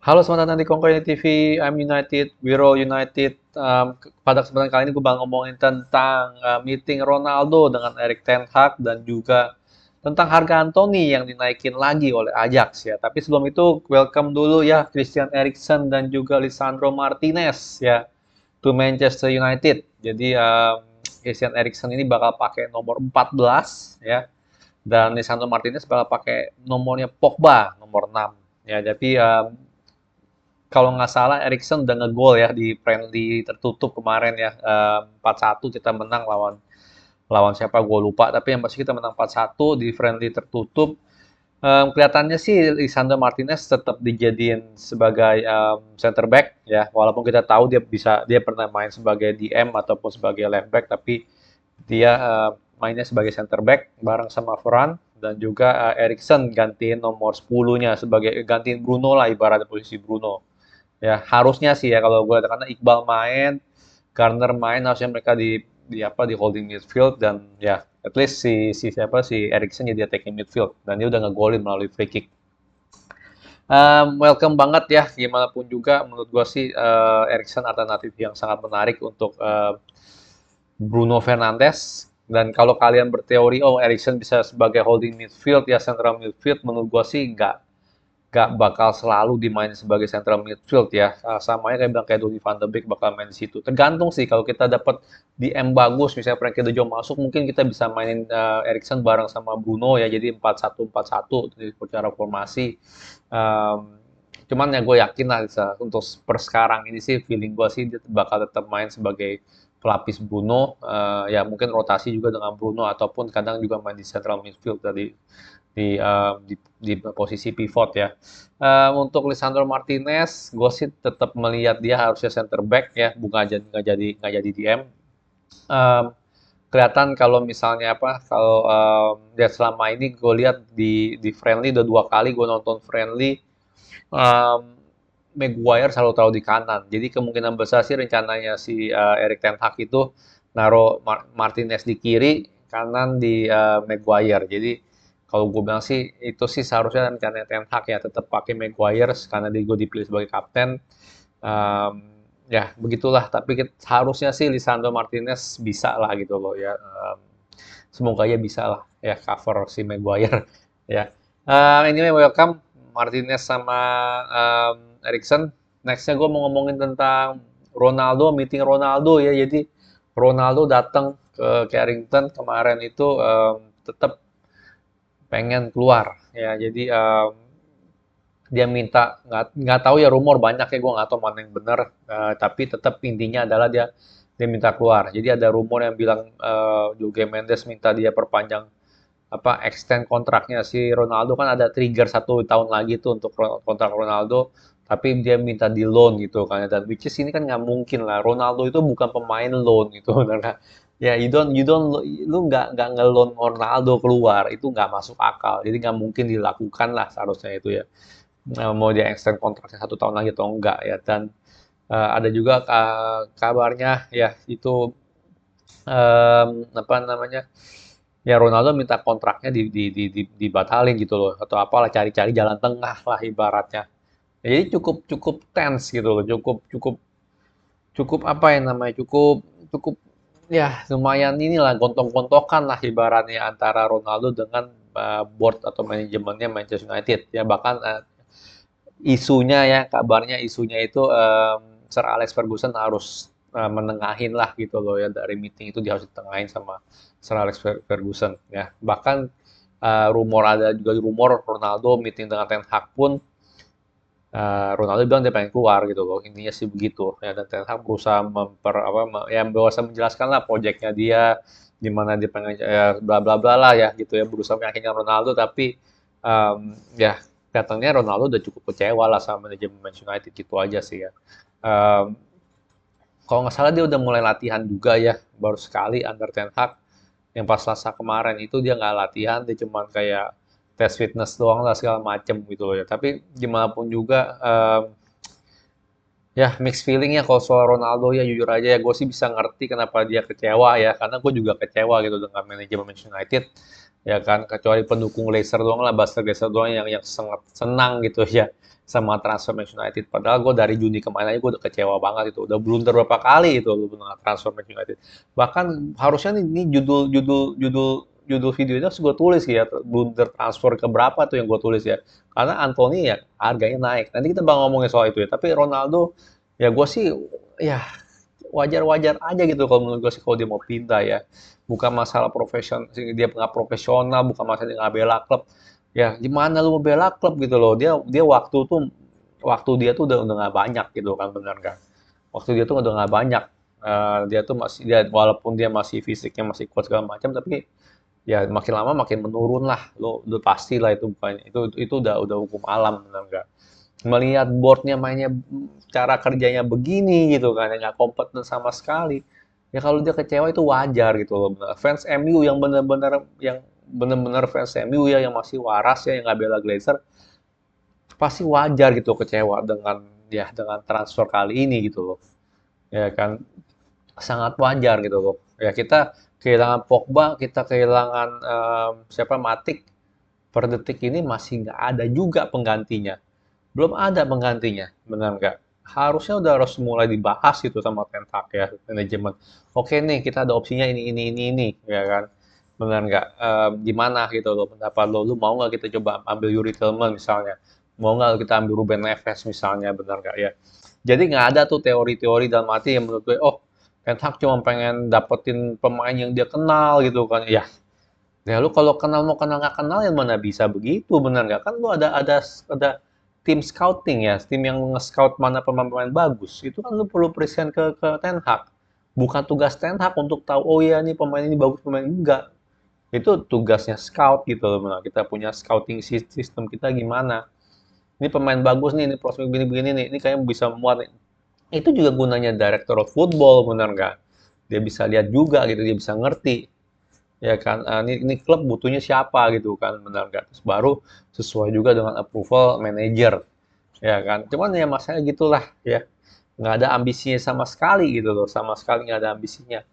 Halo semangat nanti Kongko TV, I'm United, we're all United. Pada kesempatan kali ini gue bakal ngomongin tentang meeting Ronaldo dengan Erik ten Hag dan juga tentang harga Anthony yang dinaikin lagi oleh Ajax ya. Tapi sebelum itu, welcome dulu ya Christian Eriksen dan juga Lisandro Martinez ya to Manchester United. Jadi Christian Eriksen ini bakal pakai nomor 14 ya, dan Lisandro Martinez bakal pakai nomornya Pogba, nomor 6 ya. Tapi kalau nggak salah Erikson udah ngegol ya di friendly tertutup kemarin ya, 4-1 kita menang lawan lawan siapa gue lupa, tapi yang pasti kita menang 4-1 di friendly tertutup. Kelihatannya sih Lisandro Martinez tetap dijadiin sebagai center back ya, walaupun kita tahu dia pernah main sebagai DM ataupun sebagai left back, tapi dia mainnya sebagai center back bareng sama Varane, dan juga Erikson gantiin nomor 10-nya sebagai gantiin Bruno lah, ibaratnya posisi Bruno. Ya, harusnya sih ya kalau gue lihat, karena Iqbal main, Garner main, harusnya mereka di apa di holding midfield, dan ya at least si siapa si Eriksen jadi attacking midfield, dan dia udah ngegolin melalui free kick. Welcome banget ya, gimana pun juga menurut gue sih Eriksen alternatif yang sangat menarik untuk Bruno Fernandes. Dan kalau kalian berteori, oh Eriksen bisa sebagai holding midfield ya, central midfield, menurut gue sih nggak bakal selalu dimain sebagai central midfield ya. Samanya kayak bilang kayak Donny van de Beek bakal main di situ. Tergantung sih, kalau kita dapat DM bagus, misalnya Frenkie de Jong masuk, mungkin kita bisa mainin Eriksen bareng sama Bruno ya. Jadi 4-1-4-1 secara formasi. Um, Cuman ya gue yakin lah untuk per sekarang ini sih, feeling gue sih dia bakal tetap main sebagai pelapis Bruno. Ya mungkin rotasi juga dengan Bruno, ataupun kadang juga main di central midfield tadi di posisi pivot ya. Untuk Lisandro Martinez, gue sih tetap melihat dia harusnya center back ya, bukan aja nggak jadi DM. Um, Kelihatan kalau misalnya apa, kalau dia selama ini gue lihat di friendly udah 2 kali gue nonton friendly, um, Maguire selalu taruh di kanan. Jadi kemungkinan besar sih rencananya si Erik ten Hag itu naruh Martinez di kiri, kanan di Maguire. Jadi kalau gue bilang sih itu sih seharusnya rencana ten Hag ya, tetap pakai Maguire karena dia gue dipilih sebagai kapten. Um, Ya begitulah. Tapi harusnya sih Lisandro Martinez bisa lah gitu loh ya. Semoga ya bisa lah ya cover si Maguire ya. Anyway, welcome Martinez sama Eriksen. Nextnya gue mau ngomongin tentang Ronaldo, meeting Ronaldo ya. Jadi Ronaldo datang ke Carrington kemarin itu, tetap pengen keluar ya. Jadi dia minta, nggak tahu ya, rumor banyak ya, gue nggak tahu mana yang benar, tapi tetap intinya adalah dia dia minta keluar. Jadi ada rumor yang bilang Jorge Mendes minta dia perpanjang apa extend kontraknya. Si Ronaldo kan ada trigger 1 tahun lagi tuh untuk kontrak Ronaldo, tapi dia minta di loan gitu kan, dan which is ini kan nggak mungkin lah, Ronaldo itu bukan pemain loan gitu karena ya you don't lu nggak nge-loan Ronaldo keluar, itu nggak masuk akal, jadi nggak mungkin dilakukan lah seharusnya itu ya. Mau dia extend kontraknya 1 tahun lagi atau enggak ya. Dan ada juga kabarnya ya itu, apa namanya, ya Ronaldo minta kontraknya dibatalin gitu loh, atau apalah, cari-cari jalan tengah lah ibaratnya. Ya, jadi cukup cukup tense gitu loh, cukup cukup cukup apa ya namanya, cukup cukup ya lumayan inilah, gontok-gontokan lah ibaratnya antara Ronaldo dengan board atau manajemennya Manchester United ya. Bahkan isunya ya, kabarnya isunya itu Sir Alex Ferguson harus menengahin lah gitu loh ya, dari meeting itu dia harus ditengahin sama Sir Alex Ferguson ya. Bahkan ada juga rumor Ronaldo meeting dengan Ten Hag pun, Ronaldo bilang dia pengen keluar gitu loh, intinya sih begitu ya. Dan Ten Hag berusaha ya berusaha menjelaskan lah proyeknya dia, di mana dia pengen ya, bla bla bla lah ya gitu ya, berusaha meyakinkan Ronaldo. Tapi ya kelihatannya Ronaldo udah cukup kecewa lah sama manajemen Manchester United, gitu aja sih ya. Um, Kalau nggak salah dia udah mulai latihan juga ya, baru sekali under Ten Hag, yang pas Selasa kemarin itu dia nggak latihan, dia cuma kayak tes fitness doang lah segala macem gitu loh ya. Tapi gimana pun juga, ya mixed feeling ya kalau soal Ronaldo ya, jujur aja ya gue sih bisa ngerti kenapa dia kecewa ya, karena gue juga kecewa gitu dengan manajemen Manchester United. ya kan, kecuali pendukung Leicester doang lah, Buster Leicester doang yang sangat senang gitu ya sama transfer Man United. Padahal gue dari Juni kemarin aja gue udah kecewa banget itu, udah blunder berapa kali itu lu dengan transfer Man United. Bahkan harusnya nih, judul video ini harus gue tulis ya, blunder transfer ke berapa tuh yang gue tulis ya. Karena Anthony ya harganya naik. Nanti kita bakal ngomongin soal itu ya. Tapi Ronaldo ya gue sih ya wajar-wajar aja gitu kalau menurut gue sih kalau dia mau pindah ya. Bukan masalah profesional, dia nggak profesional, bukan masalah dia nggak bela klub. Ya gimana lu mau bela klub gitu loh. Dia dia waktu dia tuh udah nggak banyak gitu kan, benar kan. Waktu dia tuh udah nggak banyak. Dia tuh masih dia walaupun dia masih fisiknya masih kuat segala macam, tapi ya makin lama makin menurun lah. Lo udah pasti lah itu, bukan itu udah hukum alam, benar nggak. Melihat boardnya mainnya, cara kerjanya begini gitu kan, yang nggak kompeten sama sekali, ya kalau dia kecewa itu wajar gitu loh. Fans MU yang bener-bener fans MU ya, yang masih waras ya, yang nggak bela Glazer, pasti wajar gitu kecewa dengan transfer kali ini gitu loh, ya kan, sangat wajar gitu loh. Ya kita kehilangan Pogba, kita kehilangan siapa, Matic, per detik ini masih nggak ada juga penggantinya. Belum ada penggantinya, benar nggak? Harusnya udah harus mulai dibahas itu sama Ten Hag ya, manajemen. Oke nih, kita ada opsinya ini, ya kan? Benar nggak? Gimana gitu loh pendapat lo? Lu mau nggak kita coba ambil Yuri Tillman misalnya? Mau nggak kita ambil Ruben Neves misalnya, benar nggak ya? Jadi nggak ada tuh teori-teori dalam arti yang menurut gue, oh Ten Hag cuma pengen dapetin pemain yang dia kenal gitu kan? Ya lu kalau kenal mau kenal nggak kenal yang mana bisa begitu, benar nggak? Kan lu ada tim scouting ya, tim yang nge-scout mana pemain-pemain bagus. Itu kan lu perlu present ke Ten Hag. Bukan tugas Ten Hag untuk tahu, oh ya nih pemain ini bagus, pemain ini enggak. Itu tugasnya scout gitu loh. Nah, kita punya scouting system kita gimana. Ini pemain bagus nih, ini prospek begini-begini nih, ini kayaknya bisa muat nih. Itu juga gunanya director of football, benar nggak? Dia bisa lihat juga gitu, dia bisa ngerti ya kan, ini klub butuhnya siapa gitu kan, benar nggak, terus baru sesuai juga dengan approval manager ya kan. Cuman ya masalah gitulah ya, nggak ada ambisinya sama sekali gitu loh, sama sekali nggak ada ambisinya.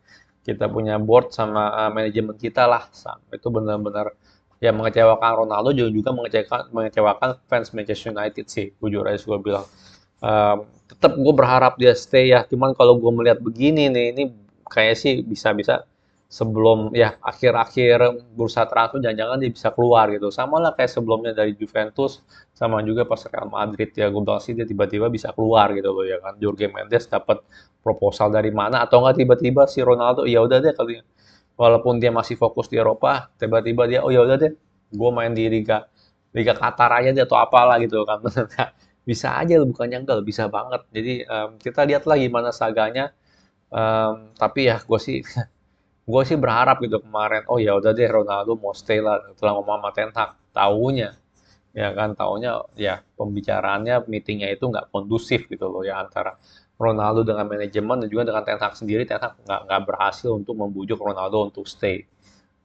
Kita punya board sama manajemen kita lah, itu benar-benar ya mengecewakan. Ronaldo juga mengecewakan fans Manchester United sih, jujur aja gue bilang. Tetap gue berharap dia stay ya, cuman kalau gue melihat begini nih, ini kayak sih bisa-bisa sebelum ya akhir-akhir bursa transfer jangan-jangan dia bisa keluar gitu. Sama lah kayak sebelumnya dari Juventus, sama juga pas Real Madrid ya, gue bilang sih dia tiba-tiba bisa keluar gitu loh ya kan. Jorge Mendes dapat proposal dari mana, atau enggak tiba-tiba si Ronaldo ya udah deh, kalau walaupun dia masih fokus di Eropa, tiba-tiba dia, oh ya udah deh, gue main di Liga Liga Qatar aja deh atau apalah gitu kan. Bisa aja loh, bukannya enggak, bisa banget. Jadi kita lihat lah gimana saganya. Tapi ya gue sih berharap gitu kemarin, oh ya udah deh Ronaldo mau stay lah, setelah ngomong sama Ten Hag. Taunya ya kan, taunya ya pembicaraannya, meetingnya itu nggak kondusif gitu loh ya, antara Ronaldo dengan manajemen dan juga dengan Ten Hag sendiri. Ten Hag nggak berhasil untuk membujuk Ronaldo untuk stay.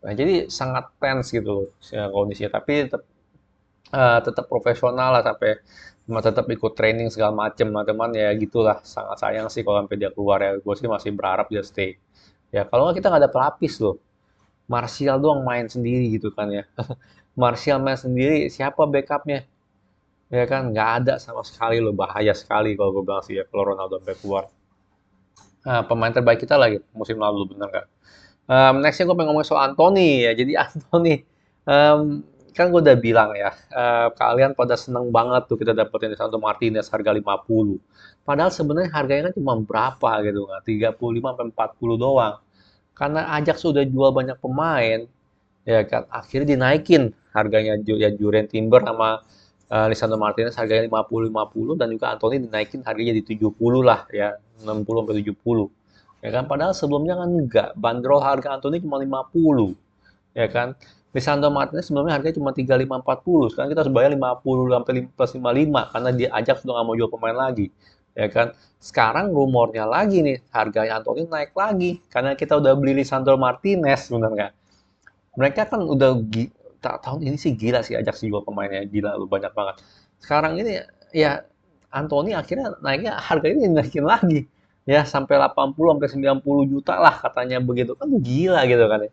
Nah, jadi sangat tense gitu loh kondisinya, tapi tetap profesional lah, sampai tetap ikut training segala macem. Nah, teman ya gitulah, sangat sayang sih kalau sampai dia keluar ya. Gue sih masih berharap dia stay. Ya kalau nggak kita nggak ada pelapis loh. Martial doang main sendiri gitu kan ya. Martial main sendiri, siapa backupnya? Ya kan nggak ada sama sekali loh, bahaya sekali kalau gue bilang sih ya kalau Ronaldo sampai keluar. Nah, pemain terbaik kita lagi musim lalu, bener nggak? Nextnya gue pengen ngomongin soal Anthony ya. Jadi Anthony, um, kan gue udah bilang ya, kalian pada seneng banget tuh kita dapetin Lisandro Martinez harga 50. Padahal sebenarnya harganya kan cuma berapa gitu nggak? 35 sampai 40 doang. Karena Ajax sudah jual banyak pemain, ya kan, akhirnya dinaikin harganya, ya Jurien Timber sama Lisandro Martinez harganya 50 dan juga Anthony dinaikin harganya jadi 70 lah ya, 60 sampai 70. Ya kan, padahal sebelumnya kan enggak, bandrol harga Anthony cuma 50 ya kan. Lisandro Martinez sebelumnya harganya cuma 35-40, sekarang kita harus bayar 50 sampai plus 55 karena dia Ajax sudah nggak mau jual pemain lagi ya kan. Sekarang rumornya lagi nih, harganya Anthony naik lagi karena kita udah beli Lisandro Martinez, benar nggak? Mereka kan udah tahun ini sih gila sih, Ajax jual pemainnya gila lu, banyak banget. Sekarang ini ya Anthony akhirnya naiknya, harganya naikin lagi ya sampai 80 sampai 90 juta lah katanya, begitu kan gila gitu kan ya.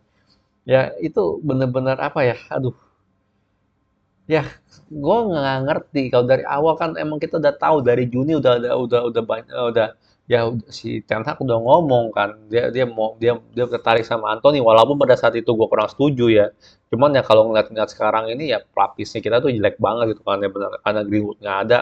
Ya itu bener-bener apa ya? Aduh, ya gue nggak ngerti. Kalau dari awal kan emang kita udah tahu dari Juni udah banyak si Ten Hag udah ngomong kan dia tertarik sama Anthony walaupun pada saat itu gue kurang setuju ya. Cuman ya kalau ngeliat-ngeliat sekarang ini ya pelapisnya kita tuh jelek banget gitu kan ya benar karena Greenwood nggak ada,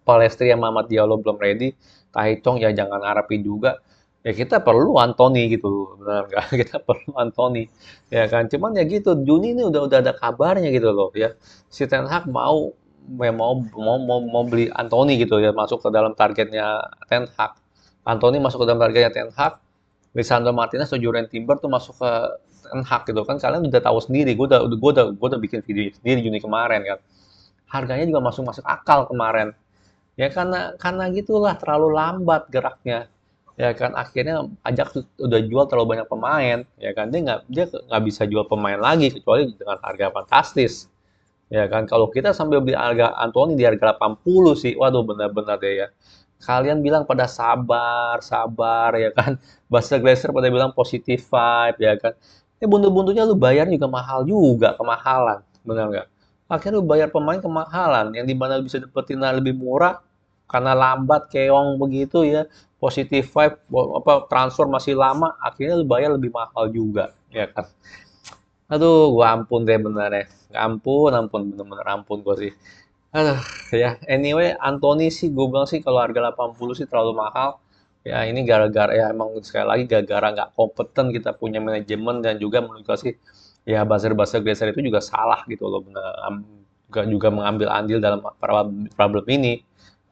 Palestri yang Mamat Diallo belum ready, Tahithong ya jangan harapin juga. Ya kita perlu Anthony gitu, benar nggak? Kita perlu Anthony, ya kan? Cuman ya gitu, Juni ini udah ada kabarnya gitu loh, ya. Si Ten Hag mau beli Anthony gitu ya, masuk ke dalam targetnya Ten Hag. Anthony masuk ke dalam targetnya Ten Hag, Lisandro Martinez atau Jurriën Timber tuh masuk ke Ten Hag gitu kan. Kalian udah tahu sendiri, gue udah bikin video sendiri Juni kemarin kan. Harganya juga masuk masuk akal kemarin. Ya karena gitulah terlalu lambat geraknya. Ya kan akhirnya Ajax udah jual terlalu banyak pemain, ya kan dia nggak bisa jual pemain lagi kecuali dengan harga fantastis. Ya kan kalau kita sampai beli harga Anthony di harga 80 sih, waduh benar-benar deh ya. Kalian bilang pada sabar, sabar ya kan. Bahasa Glazer pada bilang positive vibe ya kan. Buntu-buntunya lu bayar juga mahal juga, kemahalan, benar nggak? Akhirnya lu bayar pemain kemahalan, yang dimana bisa dapetin lebih murah karena lambat keong begitu ya. Positive vibe apa transfer masih lama, akhirnya lu bayar lebih mahal juga, ya kan? Aduh, gua ampun deh bener ya. Ampun, ampun, bener-bener ampun gua sih. Aduh, ya. Anyway, Anthony sih gue bilang sih kalau harga 80 sih terlalu mahal. Ya ini gara-gara ya emang sekali lagi gara-gara nggak kompeten kita punya manajemen dan juga menurut gue sih ya buzzer-buzzer geser itu juga salah gitu loh benar juga mengambil andil dalam problem ini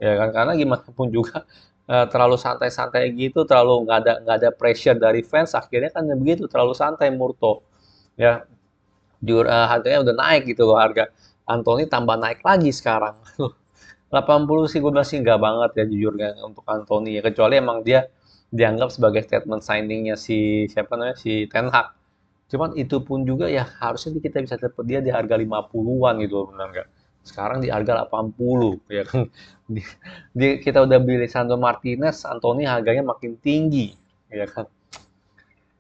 ya kan karena gimana pun juga terlalu santai-santai gitu terlalu nggak ada pressure dari fans akhirnya kan begitu terlalu santai Murto ya harganya udah naik gitu loh harga Anthony tambah naik lagi sekarang 80 sih gue masih nggak banget ya jujur kan untuk Anthony ya kecuali emang dia dianggap sebagai statement signingnya si siapa namanya si Ten Hag. Cuman itu pun juga ya harusnya kita bisa dapat dia di harga 50-an gitu loh, benar nggak? Sekarang di harga 80 ya kan. Kita udah beli Lisandro Martinez, Anthony harganya makin tinggi ya kan.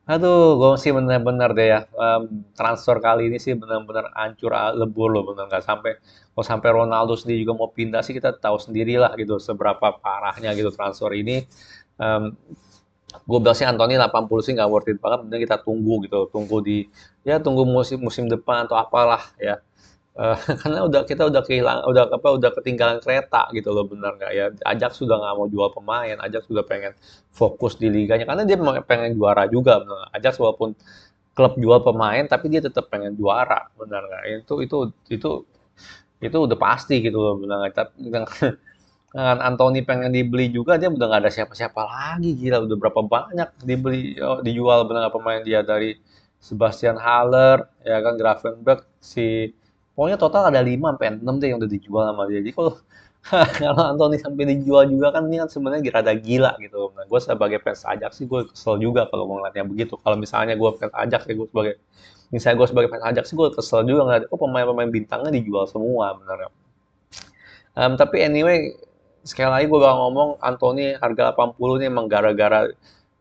Aduh, gue sih bener-bener deh ya, transfer kali ini sih bener-bener hancur lebur loh, bener nggak sampai kalau sampai Ronaldo sendiri juga mau pindah sih kita tahu sendirilah gitu seberapa parahnya gitu transfer ini. Um, gue bilang sih Anthony 80 sih nggak worth it banget, mending kita tunggu gitu, tunggu musim musim depan atau apalah ya. Karena kita udah kehilangan, udah ketinggalan kereta gitu loh, benar nggak ya? Ajax sudah nggak mau jual pemain, Ajax sudah pengen fokus di liganya, karena dia memang pengen juara juga, benar nggak? Ajax walaupun klub jual pemain, tapi dia tetap pengen juara, benar nggak? Itu itu udah pasti gitu loh, benar nggak? Tapi dengan Anthony pengen dibeli juga, dia udah nggak ada siapa-siapa lagi, gila, udah berapa banyak dijual, benar nggak pemain dia dari Sebastian Haller, ya kan, Gravenberch, pokoknya total ada 5 sampai 6 deh yang udah dijual sama dia. Jadi kalau kalau Anthony sampai dijual juga kan ini kan sebenarnya rada gila gitu. Nah, gue sebagai fans Ajax sih gue kesel juga kalau gue ngeliatnya begitu. Kalau misalnya gue fans Ajax ya gue sebagai fans Ajax sih gue kesel juga ngeliat kok pemain-pemain bintangnya dijual semua benar. Tapi anyway sekali lagi gue bakal ngomong Anthony harga 80 ini emang gara-gara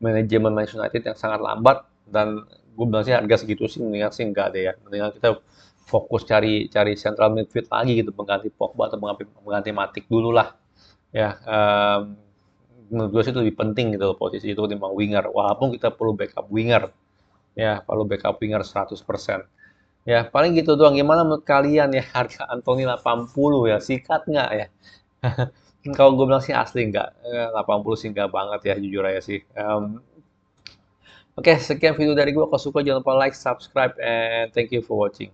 manajemen Manchester United yang sangat lambat dan gue bilang sih harga segitu sih mendingan sih enggak deh ya. Mendingan kita fokus cari cari central midfield lagi gitu mengganti Pogba atau mengganti Matic dulu lah ya menurut gue sih itu lebih penting gitu loh, posisi itu ketimbang winger walaupun kita perlu backup winger ya perlu backup winger 100% ya paling gitu doang gimana menurut kalian ya harga Anthony 80 ya sikat nggak ya. Kalau gue bilang sih asli nggak 80 sih nggak banget ya jujur aja sih. Oke, sekian video dari gue. Kalau suka jangan lupa like, subscribe, and thank you for watching.